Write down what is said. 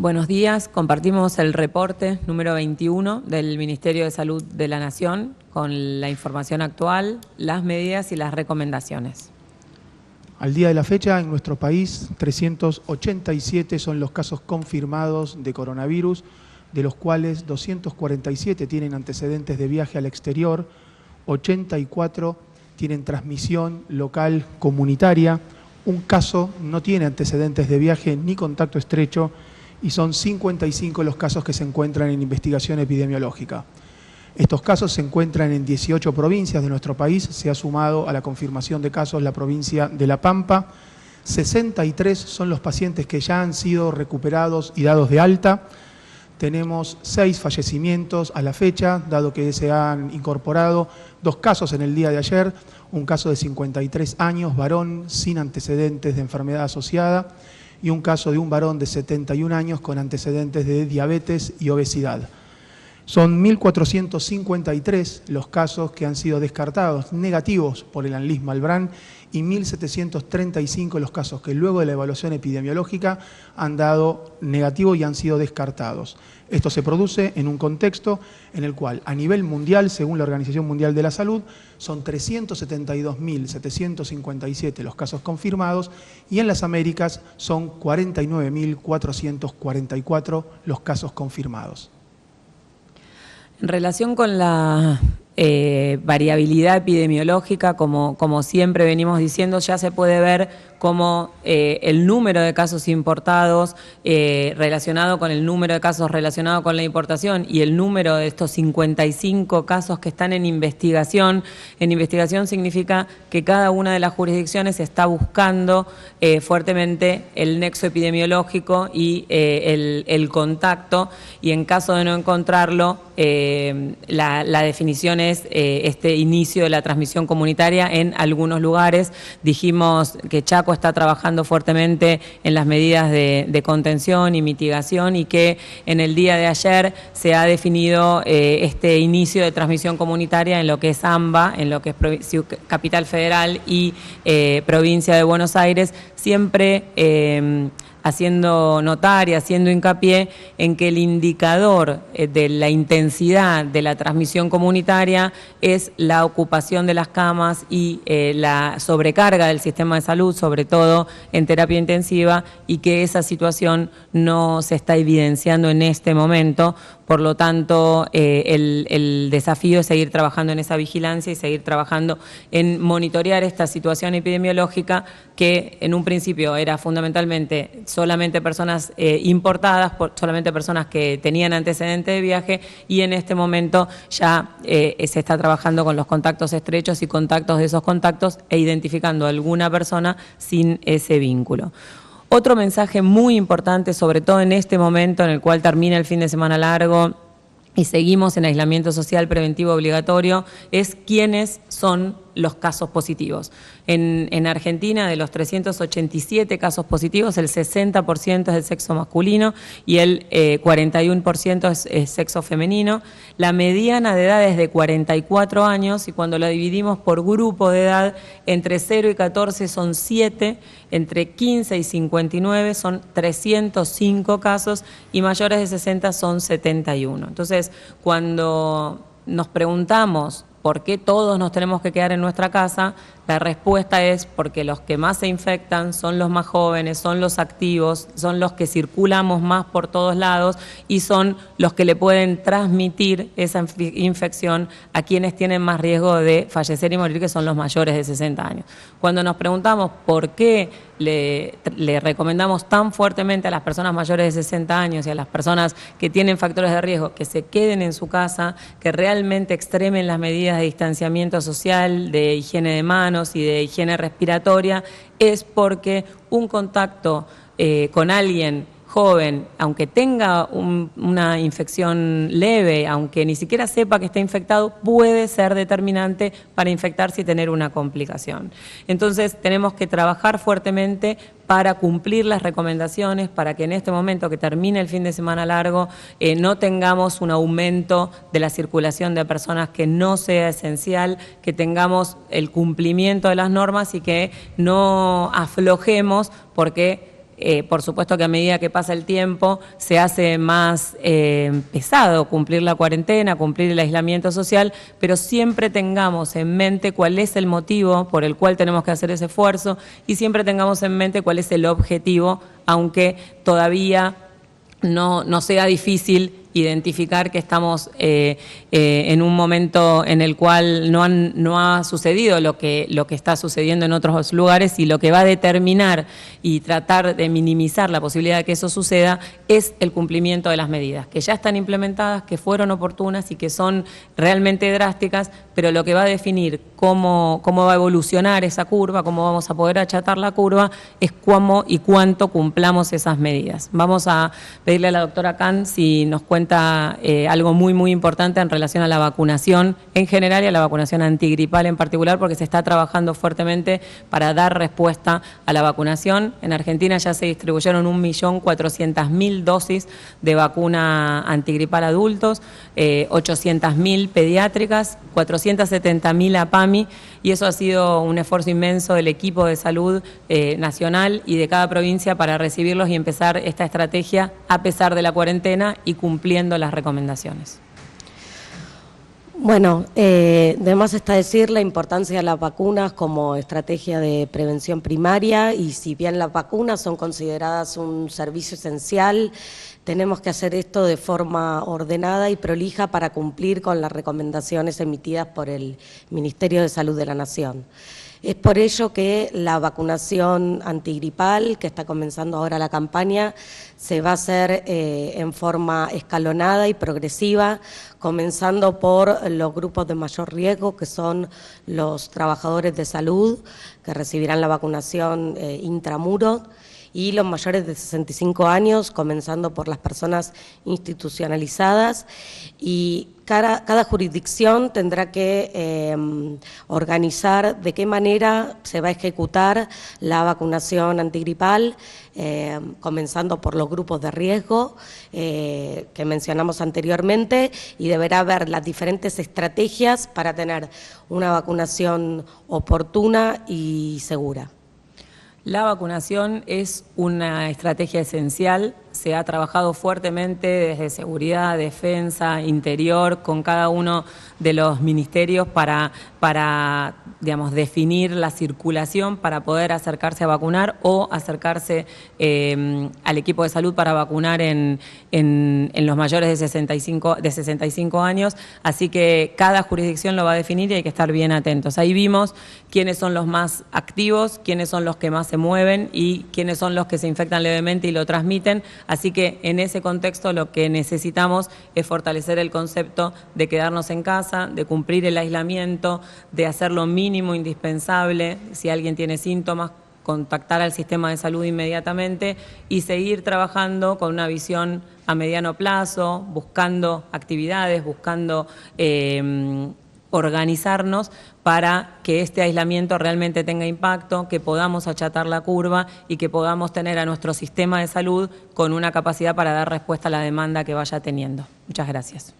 Buenos días, compartimos el reporte número 21 del Ministerio de Salud de la Nación con la información actual, las medidas y las recomendaciones. Al día de la fecha, en nuestro país, 387 son los casos confirmados de coronavirus, de los cuales 247 tienen antecedentes de viaje al exterior, 84 tienen transmisión local comunitaria, un caso no tiene antecedentes de viaje ni contacto estrecho y son 55 los casos que se encuentran en investigación epidemiológica. Estos casos se encuentran en 18 provincias de nuestro país, se ha sumado a la confirmación de casos la provincia de La Pampa, 63 son los pacientes que ya han sido recuperados y dados de alta, tenemos 6 fallecimientos a la fecha, dado que se han incorporado 2 casos en el día de ayer, un caso de 53 años, varón sin antecedentes de enfermedad asociada, y un caso de un varón de 71 años con antecedentes de diabetes y obesidad. Son 1.453 los casos que han sido descartados, negativos por el ANLIS Malbrán, y 1.735 los casos que luego de la evaluación epidemiológica han dado negativo y han sido descartados. Esto se produce en un contexto en el cual a nivel mundial, según la Organización Mundial de la Salud, son 372.757 los casos confirmados y en las Américas son 49.444 los casos confirmados. En relación con la variabilidad epidemiológica, como siempre venimos diciendo, ya se puede ver cómo el número de casos importados relacionado con el número de casos relacionado con la importación y el número de estos 55 casos que están en investigación significa que cada una de las jurisdicciones está buscando fuertemente el nexo epidemiológico y el contacto, y en caso de no encontrarlo, la definición es este inicio de la transmisión comunitaria en algunos lugares. Dijimos que Chaco está trabajando fuertemente en las medidas de contención y mitigación y que en el día de ayer se ha definido este inicio de transmisión comunitaria en lo que es AMBA, en lo que es Capital Federal y Provincia de Buenos Aires, siempre haciendo notar y haciendo hincapié en que el indicador de la intensidad de la transmisión comunitaria es la ocupación de las camas y la sobrecarga del sistema de salud, sobre todo en terapia intensiva, y que esa situación no se está evidenciando en este momento. Por lo tanto, el desafío es seguir trabajando en esa vigilancia y seguir trabajando en monitorear esta situación epidemiológica que en un principio era fundamentalmente solamente personas importadas, solamente personas que tenían antecedentes de viaje, y en este momento ya se está trabajando con los contactos estrechos y contactos de esos contactos e identificando a alguna persona sin ese vínculo. Otro mensaje muy importante, sobre todo en este momento en el cual termina el fin de semana largo y seguimos en aislamiento social preventivo obligatorio, es quiénes son los casos positivos. En Argentina, de los 387 casos positivos, el 60% es del sexo masculino y el 41% es sexo femenino. La mediana de edad es de 44 años y cuando la dividimos por grupo de edad, entre 0 y 14 son 7, entre 15 y 59 son 305 casos y mayores de 60 son 71. Entonces, cuando nos preguntamos ¿por qué todos nos tenemos que quedar en nuestra casa? La respuesta es porque los que más se infectan son los más jóvenes, son los activos, son los que circulamos más por todos lados y son los que le pueden transmitir esa infección a quienes tienen más riesgo de fallecer y morir, que son los mayores de 60 años. Cuando nos preguntamos por qué le recomendamos tan fuertemente a las personas mayores de 60 años y a las personas que tienen factores de riesgo que se queden en su casa, que realmente extremen las medidas de distanciamiento social, de higiene de manos y de higiene respiratoria, es porque un contacto con alguien joven, aunque tenga una infección leve, aunque ni siquiera sepa que está infectado, puede ser determinante para infectarse y tener una complicación. Entonces tenemos que trabajar fuertemente para cumplir las recomendaciones, para que en este momento que termine el fin de semana largo no tengamos un aumento de la circulación de personas que no sea esencial, que tengamos el cumplimiento de las normas y que no aflojemos porque por supuesto que a medida que pasa el tiempo se hace más pesado cumplir la cuarentena, cumplir el aislamiento social, pero siempre tengamos en mente cuál es el motivo por el cual tenemos que hacer ese esfuerzo y siempre tengamos en mente cuál es el objetivo, aunque todavía no sea difícil identificar que estamos en un momento en el cual no ha sucedido lo que está sucediendo en otros lugares, y lo que va a determinar y tratar de minimizar la posibilidad de que eso suceda es el cumplimiento de las medidas, que ya están implementadas, que fueron oportunas y que son realmente drásticas, pero lo que va a definir cómo va a evolucionar esa curva, cómo vamos a poder achatar la curva, es cómo y cuánto cumplamos esas medidas. Vamos a pedirle a la doctora Khan si nos cuenta algo muy importante en relación a la vacunación en general y a la vacunación antigripal en particular, porque se está trabajando fuertemente para dar respuesta a la vacunación. En Argentina ya se distribuyeron 1.400.000 dosis de vacuna antigripal adultos, 800.000 pediátricas, 470.000 APAMI, y eso ha sido un esfuerzo inmenso del equipo de salud nacional y de cada provincia para recibirlos y empezar esta estrategia a pesar de la cuarentena y cumpliendo las recomendaciones. Bueno, de más está decir la importancia de las vacunas como estrategia de prevención primaria, y si bien las vacunas son consideradas un servicio esencial, tenemos que hacer esto de forma ordenada y prolija para cumplir con las recomendaciones emitidas por el Ministerio de Salud de la Nación. Es por ello que la vacunación antigripal, que está comenzando ahora la campaña, se va a hacer en forma escalonada y progresiva, comenzando por los grupos de mayor riesgo, que son los trabajadores de salud, que recibirán la vacunación intramuros, y los mayores de 65 años, comenzando por las personas institucionalizadas, y cada jurisdicción tendrá que organizar de qué manera se va a ejecutar la vacunación antigripal, comenzando por los grupos de riesgo que mencionamos anteriormente, y deberá haber las diferentes estrategias para tener una vacunación oportuna y segura. La vacunación es una estrategia esencial. Se ha trabajado fuertemente desde seguridad, defensa, interior, con cada uno de los ministerios para digamos, definir la circulación para poder acercarse a vacunar o acercarse al equipo de salud para vacunar en los mayores de 65 años. Así que cada jurisdicción lo va a definir y hay que estar bien atentos. Ahí vimos quiénes son los más activos, quiénes son los que más se mueven y quiénes son los que se infectan levemente y lo transmiten. Así que en ese contexto lo que necesitamos es fortalecer el concepto de quedarnos en casa, de cumplir el aislamiento, de hacer lo mínimo indispensable. Si alguien tiene síntomas, contactar al sistema de salud inmediatamente y seguir trabajando con una visión a mediano plazo, buscando actividades, buscando organizarnos para que este aislamiento realmente tenga impacto, que podamos achatar la curva y que podamos tener a nuestro sistema de salud con una capacidad para dar respuesta a la demanda que vaya teniendo. Muchas gracias.